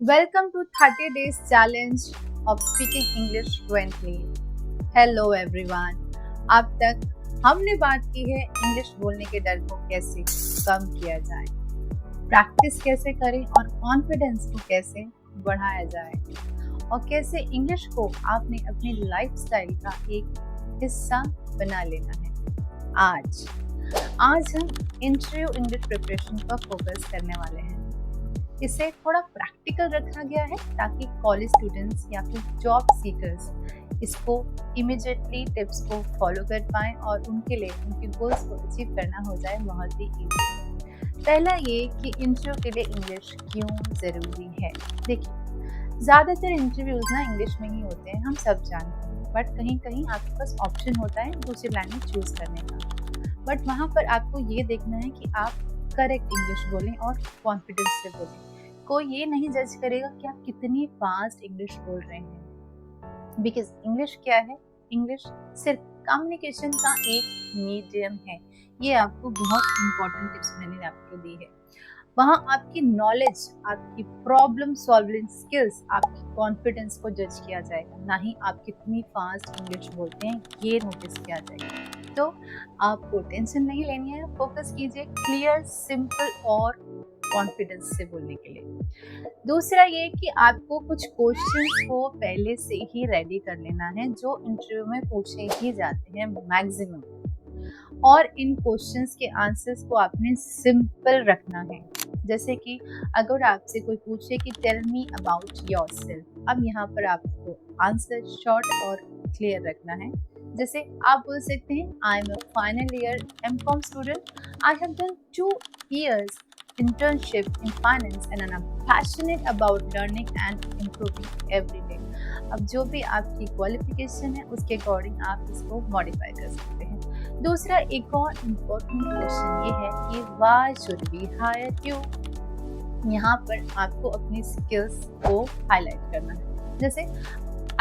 Welcome to 30 Days Challenge of Speaking English Fluently. Hello everyone. अब तक हमने बात की है इंग्लिश बोलने के डर को कैसे कम किया जाए, प्रैक्टिस कैसे करें और कॉन्फिडेंस को कैसे बढ़ाया जाए और कैसे इंग्लिश को आपने अपनी लाइफस्टाइल का एक हिस्सा बना लेना है। आज हम इंटरव्यू इंग्लिश प्रिपरेशन पर फोकस करने वाले हैं। इसे थोड़ा प्रैक्टिकल रखा गया है ताकि कॉलेज स्टूडेंट्स या फिर जॉब सीकर्स इसको इमीडिएटली टिप्स को फॉलो कर पाएँ और उनके लिए उनके गोल्स को अचीव करना हो जाए बहुत ही ईजी। पहला ये कि इंटरव्यू के लिए इंग्लिश क्यों ज़रूरी है। देखिए, ज़्यादातर इंटरव्यूज़ ना इंग्लिश में ही होते हैं, हम सब जानते हैं, बट कहीं कहीं आपके पास ऑप्शन होता है दूसरी लैंग्वेज चूज़ करने का। बट वहाँ पर आपको ये देखना है कि आप करेक्ट इंग्लिश बोलें और कॉन्फिडेंस से बोलें। कोई ये नहीं जज करेगा कि आप कितनी फास्ट इंग्लिश बोल रहे हैं, बिकॉज इंग्लिश क्या है? इंग्लिश सिर्फ कम्युनिकेशन का एक मीडियम है। ये आपको बहुत इंपॉर्टेंट टिप्स मैंने आपको दी है। वहाँ आपकी नॉलेज, आपकी प्रॉब्लम सॉल्विंग स्किल्स, आपकी कॉन्फिडेंस को जज किया जाएगा, ना ही आप कितनी फास्ट इंग्लिश बोलते हैं ये नोटिस किया जाएगा। तो आपको टेंशन नहीं लेनी है, फोकस कीजिए क्लियर, सिंपल और कॉन्फिडेंस से बोलने के लिए। दूसरा ये कि आपको कुछ क्वेश्चंस को पहले से ही रेडी कर लेना है जो इंटरव्यू में पूछे ही जाते हैं मैक्सिमम, और इन क्वेश्चंस के आंसर्स को आपने सिंपल रखना है। जैसे कि अगर आपसे कोई पूछे कि टेल मी अबाउट योरसेल्फ, अब यहाँ पर आपको आंसर शॉर्ट और क्लियर रखना है। जैसे आप बोल सकते हैं, I am a final year MCom student, I have done 2 years internship in finance and I'm passionate about learning and improving every day। अब जो भी आपकी क्वालिफिकेशन है उसके अकॉर्डिंग आप इसको मॉडिफाई कर सकते हैं। दूसरा एक और इम्पोर्टेंट क्वेश्चन ये है कि why should we hire you. यहाँ पर आपको अपनी स्किल्स को हाईलाइट करना है। जैसे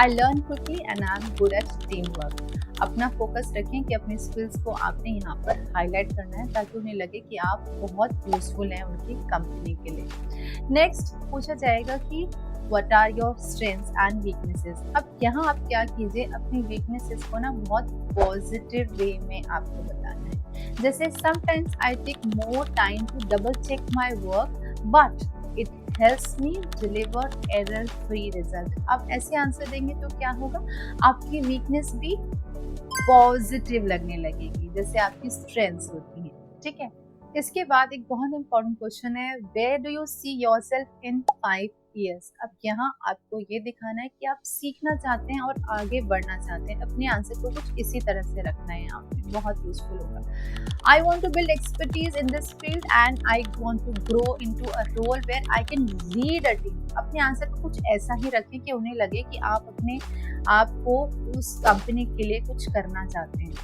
I learn quickly and I am good at team work. अपना फोकस रखें कि अपनी स्किल्स को आपने यहाँ पर हाईलाइट करना है ताकि उन्हें लगे कि आप बहुत यूजफुल हैं उनकी कंपनी के लिए। नेक्स्ट पूछा जाएगा कि what are your strengths and weaknesses. अब यहाँ आप क्या कीजिए, अपनी वीकनेसेस को ना बहुत पॉजिटिव वे में आपको बताना है। जैसे sometimes I take more time to double check my work but it helps me deliver error free result. आप ऐसे आंसर देंगे तो क्या होगा, आपकी वीकनेस भी पॉजिटिव लगने लगेगी जैसे आपकी स्ट्रेंथ्स होती हैं। ठीक है, इसके बाद एक बहुत इंपॉर्टेंट क्वेश्चन है, where do you see yourself in 5 years। अब यहाँ आपको ये दिखाना है कि आप सीखना चाहते हैं और आगे बढ़ना चाहते हैं। अपने आंसर को कुछ इसी तरह से रखना है, यहाँ पे बहुत यूजफुल होगा। I want to build expertise in this field and I want to grow into a role where I can lead a team। अपने आंसर को कुछ ऐसा ही रखें कि उन्हें लगे कि आप अपने आप को उस कंपनी के लिए कुछ करना चाहते हैं।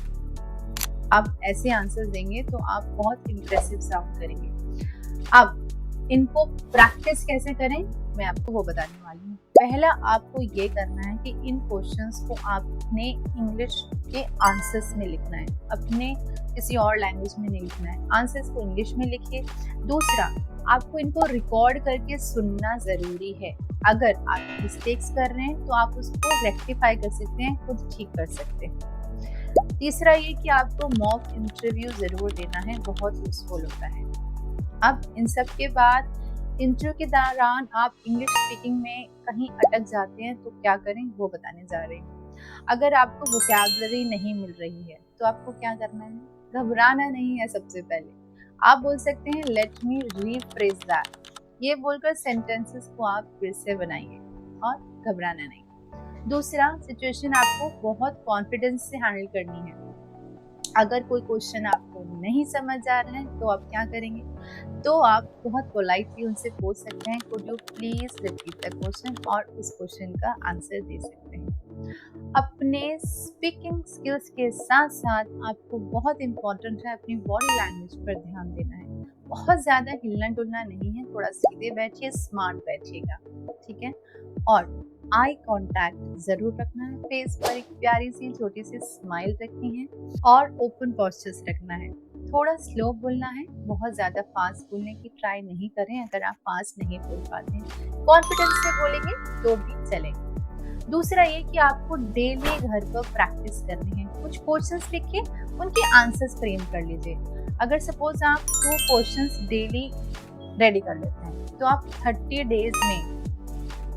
आप ऐसे आंसर देंगे तो आप बहुत इम्प्रेसिव साउंड करेंगे। अब इनको प्रैक्टिस कैसे करें मैं आपको वो बताने वाली हूँ। पहला आपको ये करना है कि इन क्वेश्चंस को आपने इंग्लिश के आंसर्स में लिखना है, अपने किसी और लैंग्वेज में नहीं लिखना है। आंसर्स को इंग्लिश में लिखिए। दूसरा, आपको इनको रिकॉर्ड करके सुनना ज़रूरी है। अगर आप मिस्टेक्स कर रहे हैं तो आप उसको रेक्टिफाई कर सकते हैं, खुद ठीक कर सकते हैं। तीसरा ये कि आपको मॉक इंटरव्यू ज़रूर देना है, बहुत यूजफुल होता है। अब इन सब के बाद इंटरव्यू के दौरान आप इंग्लिश स्पीकिंग में कहीं अटक जाते हैं तो क्या करें वो बताने जा रहे हैं। अगर आपको वोकैबुलरी नहीं मिल रही है तो आपको क्या करना है, घबराना नहीं है। सबसे पहले आप बोल सकते हैं लेट मी रीफ्रेज दैट। ये बोलकर सेंटेंसेस को आप फिर से बनाइए और घबराना नहीं। दूसरा, सिचुएशन आपको बहुत कॉन्फिडेंस से हैंडल करनी है। अगर कोई क्वेश्चन आपको नहीं समझ आ रहा है तो आप क्या करेंगे, तो आप बहुत पोलाइटली उनसे पूछ सकते हैं could you please repeat the question, और उस क्वेश्चन का आंसर दे सकते हैं। अपने स्पीकिंग स्किल्स के साथ साथ आपको बहुत इम्पोर्टेंट है अपनी बॉडी लैंग्वेज पर ध्यान देना है। बहुत ज़्यादा हिलना डुलना नहीं है, थोड़ा सीधे बैठिए, स्मार्ट बैठिएगा, ठीक है। और आई कांटेक्ट जरूर रखना है, फेस पर एक प्यारी सी छोटी सी स्माइल रखनी है और ओपन पोस्चर्स रखना है। थोड़ा स्लो बोलना है, बहुत ज़्यादा फास्ट बोलने की ट्राई नहीं करें अगर आप फास्ट नहीं बोल पाते हैं। कॉन्फिडेंस से बोलेंगे तो भी चलेगा। दूसरा ये कि आपको डेली घर पर प्रैक्टिस करनी है। कुछ क्वेश्चंस लिख के उनके आंसर्स फ्रेम कर लीजिए। अगर सपोज आप 2 क्वेश्चंस डेली रेडी कर लेते हैं तो आप 30 डेज में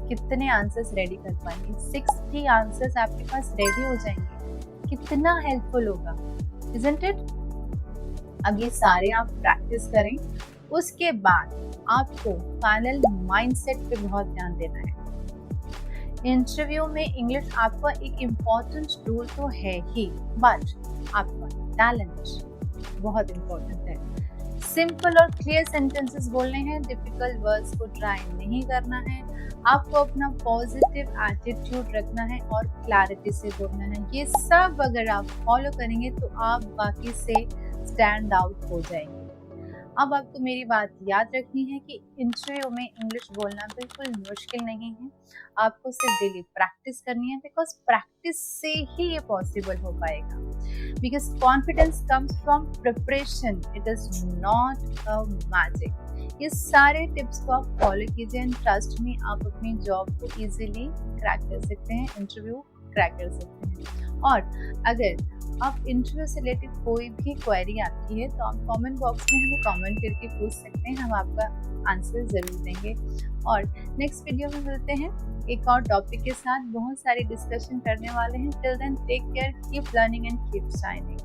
कितने आंसर्स रेडी कर पाएंगे? 60 आंसर्स आपके पास रेडी हो जाएंगे। कितना हेल्पफुल होगा, इजंट इट? अब ये सारे आप प्रैक्टिस करें, उसके बाद आपको फाइनल माइंडसेट पे बहुत ध्यान देना है। इंटरव्यू में इंग्लिश आपका एक इम्पॉर्टेंट रोल तो है ही, बट आपका टैलेंट बहुत इम्पोर्टेंट है। सिंपल और क्लियर सेंटेंसेस बोलने हैं, डिफिकल्ट वर्ड्स को ट्राई नहीं करना है। आपको अपना पॉजिटिव एटीट्यूड रखना है और क्लैरिटी से बोलना है। ये सब अगर आप फॉलो करेंगे तो आप बाकी से स्टैंड आउट हो जाएंगे। अब आपको मेरी बात याद रखनी है कि इंटरव्यू में इंग्लिश बोलना बिल्कुल मुश्किल नहीं है। आपको सिर्फ डेली प्रैक्टिस करनी है, बिकॉज प्रैक्टिस से ही ये पॉसिबल हो पाएगा। Because confidence comes from preparation, it is not a magic. ये सारे टिप्स को आप फॉलो कीजिए एंड ट्रस्ट में आप अपनी जॉब को इजीली क्रैक कर सकते हैं, इंटरव्यू क्रैक कर सकते हैं। और अगर आप इंटरव्यू से रिलेटेड कोई भी क्वेरी आती है तो आप कमेंट बॉक्स में हमें कमेंट करके पूछ सकते हैं, हम आपका आंसर ज़रूर देंगे। और नेक्स्ट वीडियो में मिलते हैं एक और टॉपिक के साथ, बहुत सारी डिस्कशन करने वाले हैं। Till then take care, keep learning and keep shining.